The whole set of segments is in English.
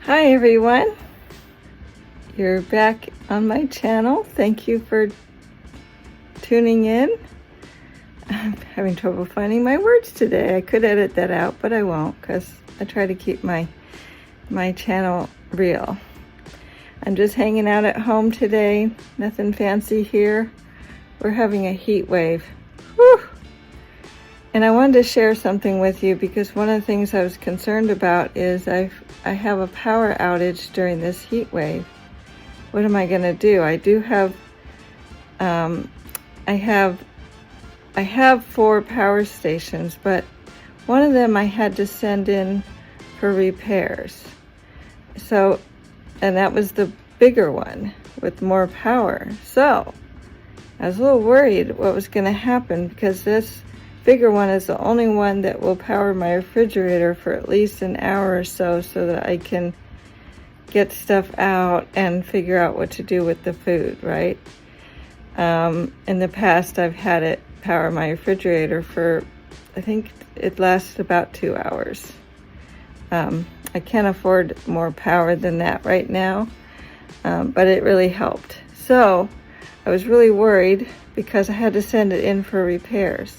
Hi everyone, you're back on my channel. Thank you for tuning in. I'm having trouble finding my words today. I could edit that out, but I won't because I try to keep my channel real. I'm just hanging out at home today, nothing fancy here. We're having a heat wave. Whew. And I wanted to share something with you because one of the things I was concerned about is I have a power outage during this heat wave. What am I going to do? I do have, I have 4 power stations, but one of them I had to send in for repairs. So, and that was the bigger one with more power. So, I was a little worried what was going to happen because this bigger one is the only one that will power my refrigerator for at least an hour or so that I can get stuff out and figure out what to do with the food, right? In the past, I've had it power my refrigerator for, I think it lasted about 2 hours. I can't afford more power than that right now, but it really helped. So I was really worried because I had to send it in for repairs.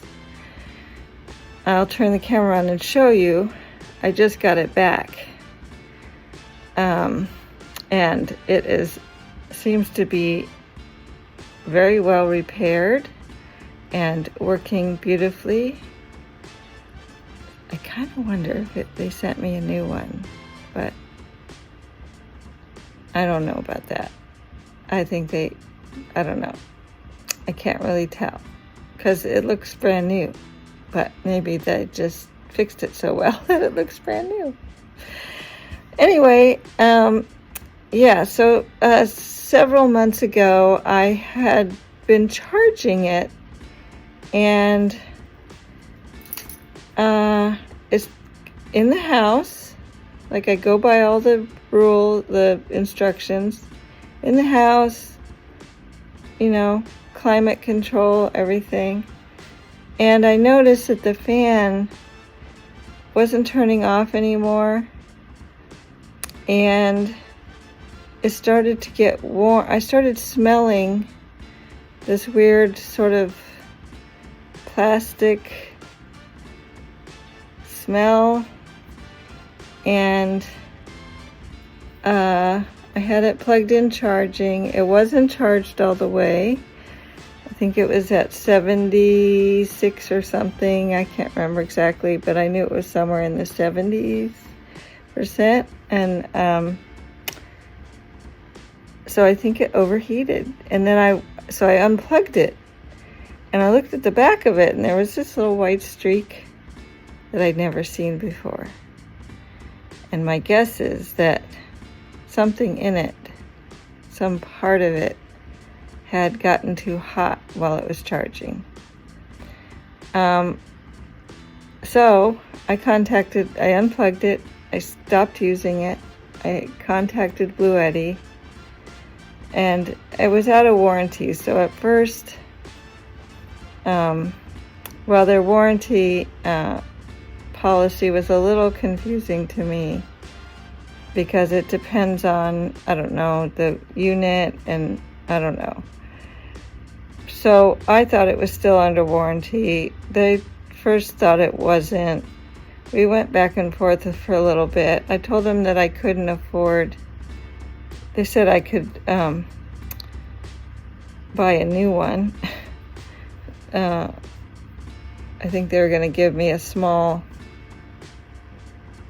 I'll turn the camera on and show you. I just got it back. And it seems to be very well repaired and working beautifully. I kind of wonder if they sent me a new one, but I don't know about that. I don't know. I can't really tell because it looks brand new. But maybe they just fixed it so well that it looks brand new. Anyway, so several months ago, I had been charging it, and it's in the house. Like I go by all the instructions in the house, climate control, everything. And I noticed that the fan wasn't turning off anymore, and it started to get warm. I started smelling this weird sort of plastic smell, and I had it plugged in charging. It wasn't charged all the way. I think it was at 76 or something. I can't remember exactly, but I knew it was somewhere in the 70%. And so I think it overheated. And then I unplugged it. And I looked at the back of it, and there was this little white streak that I'd never seen before. And my guess is that something in it, some part of it, had gotten too hot while it was charging. So I unplugged it, I stopped using it, I contacted Bluetti, and it was out of warranty. So at first, their warranty policy was a little confusing to me because it depends on, the unit, and I don't know. So I thought it was still under warranty. They first thought it wasn't. We went back and forth for a little bit. I told them that I couldn't afford. They said I could buy a new one. I think they were going to give me a small,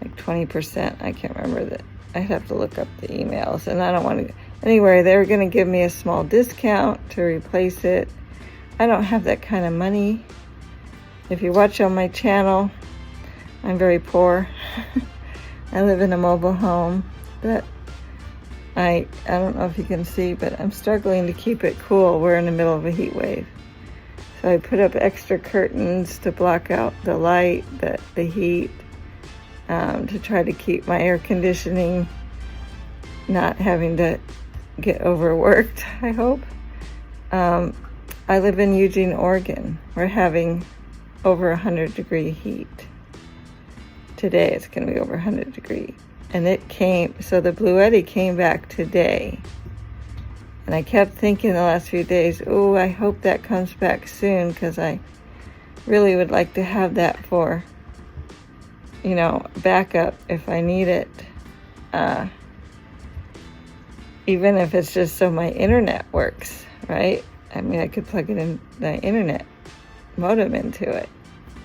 like 20%. I can't remember that. I'd have to look up the emails, and I don't want to. Anyway, they were going to give me a small discount to replace it. I don't have that kind of money. If you watch on my channel, I'm very poor. I live in a mobile home, but I don't know if you can see, but I'm struggling to keep it cool. We're in the middle of a heat wave. So I put up extra curtains to block out the light, the heat, to try to keep my air conditioning not having to get overworked, I hope. I live in Eugene, Oregon. We're having over 100-degree heat. Today it's going to be over 100 degrees. and it came, so the Bluetti came back today. And I kept thinking the last few days, oh, I hope that comes back soon, because I really would like to have that for, backup if I need it. Even if it's just so my internet works, right? I mean, I could plug it in the internet modem into it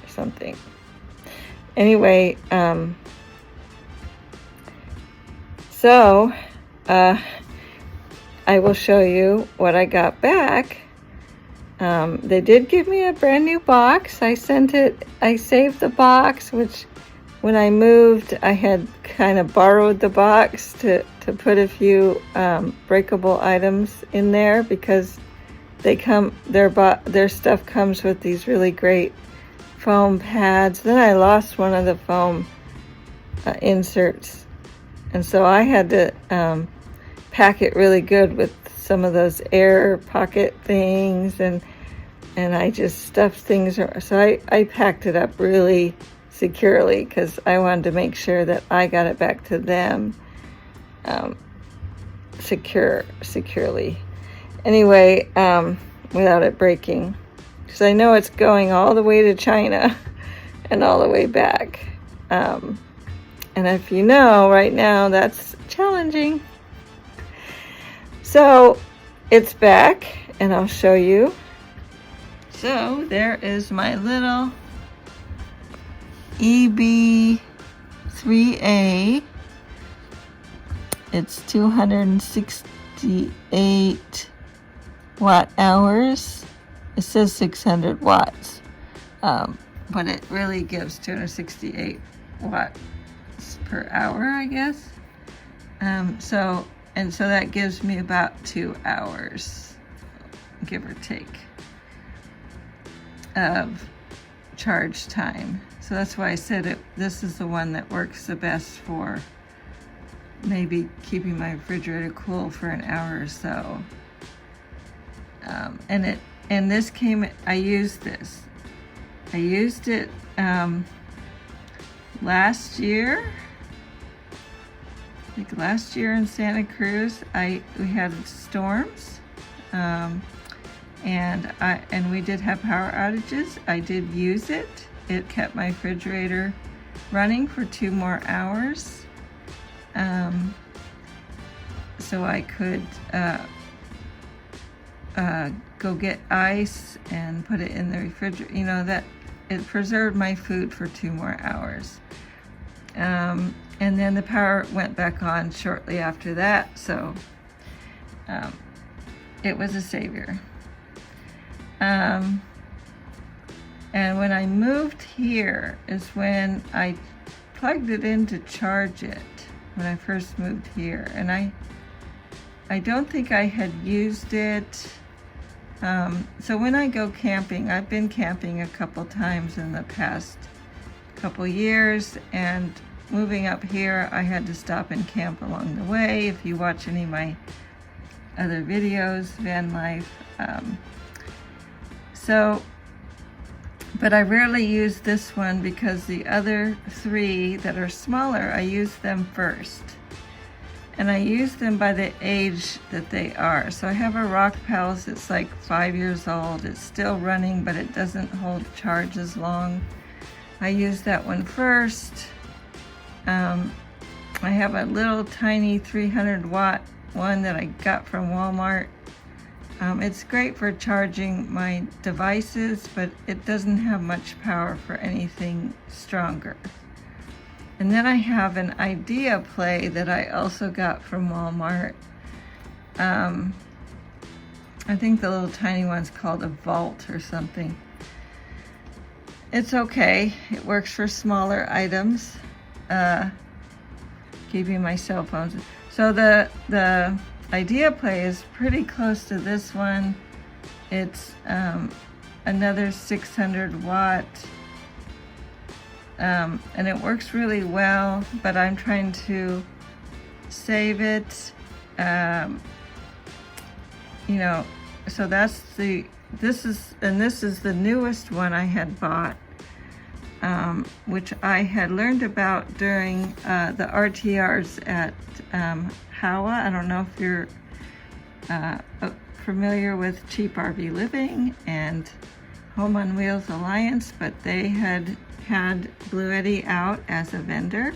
or something. Anyway, so I will show you what I got back. They did give me a brand new box. I saved the box, which when I moved, I had kind of borrowed the box to put a few breakable items in there, because their stuff comes with these really great foam pads. Then I lost one of the foam inserts, and so I had to pack it really good with some of those air pocket things, and I just stuffed things. So I packed it up really securely, because I wanted to make sure that I got it back to them securely. Anyway, without it breaking, because I know it's going all the way to China and all the way back. And if you know, right now that's challenging. So it's back, and I'll show you. So there is my little EB3A. It's 268 watt hours. It says 600 watts, but it really gives 268 watts per hour, I guess. So that gives me about 2 hours, give or take, of charge time. So that's why I said this is the one that works the best for maybe keeping my refrigerator cool for an hour or so. And this came, I used this. I used it last year. I think last year in Santa Cruz, we had storms, and we did have power outages. I did use it. It kept my refrigerator running for 2 more hours, so I could go get ice and put it in the refrigerator. That it preserved my food for 2 more hours. And then the power went back on shortly after that, so it was a savior. And when I moved here is when I plugged it in to charge it, when I first moved here. And I don't think I had used it. So when I go camping, I've been camping a couple times in the past couple years, and moving up here, I had to stop and camp along the way. If you watch any of my other videos, van life. But I rarely use this one, because the other 3 that are smaller, I use them first. And I use them by the age that they are. So I have a Rock Palace that's like 5 years old. It's still running, but it doesn't hold charge as long. I use that one first. I have a little tiny 300 watt one that I got from Walmart. It's great for charging my devices, but it doesn't have much power for anything stronger. And then I have an Idea Play that I also got from Walmart. I think the little tiny one's called a Vault or something. It's okay. It works for smaller items. Keeping my cell phones. So the Idea Play is pretty close to this one. It's another 600 watt, and it works really well, but I'm trying to save it. So this is the newest one I had bought. which I had learned about during the RTRs at HOWA. I don't know if you're familiar with Cheap RV Living and Home on Wheels Alliance, but they had Bluetti out as a vendor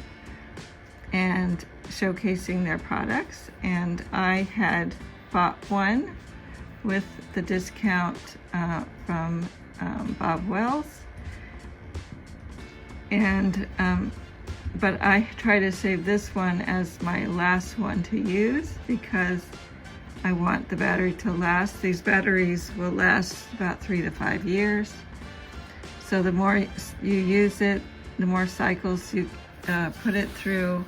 and showcasing their products, and I had bought one with the discount from Bob Wells, and but I try to save this one as my last one to use because I want the battery to last. These batteries will last about 3 to 5 years. So the more you use it, the more cycles you put it through,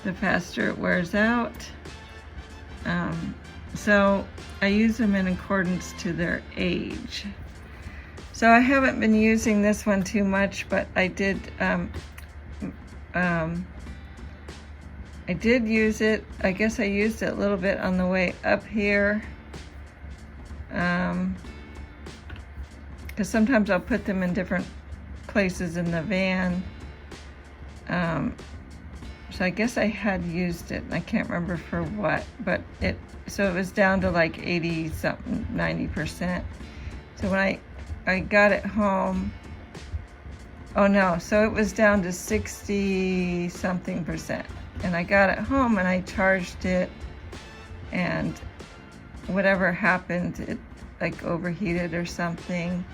the faster it wears out. So I use them in accordance to their age. So I haven't been using this one too much, but I did use it. I guess I used it a little bit on the way up here. Because sometimes I'll put them in different places in the van. So I guess I had used it. I can't remember for what, but so it was down to like 80 something, 90%. So when I got it home, oh no, so it was down to 60 something %. And I got it home and I charged it, and whatever happened, it like overheated or something.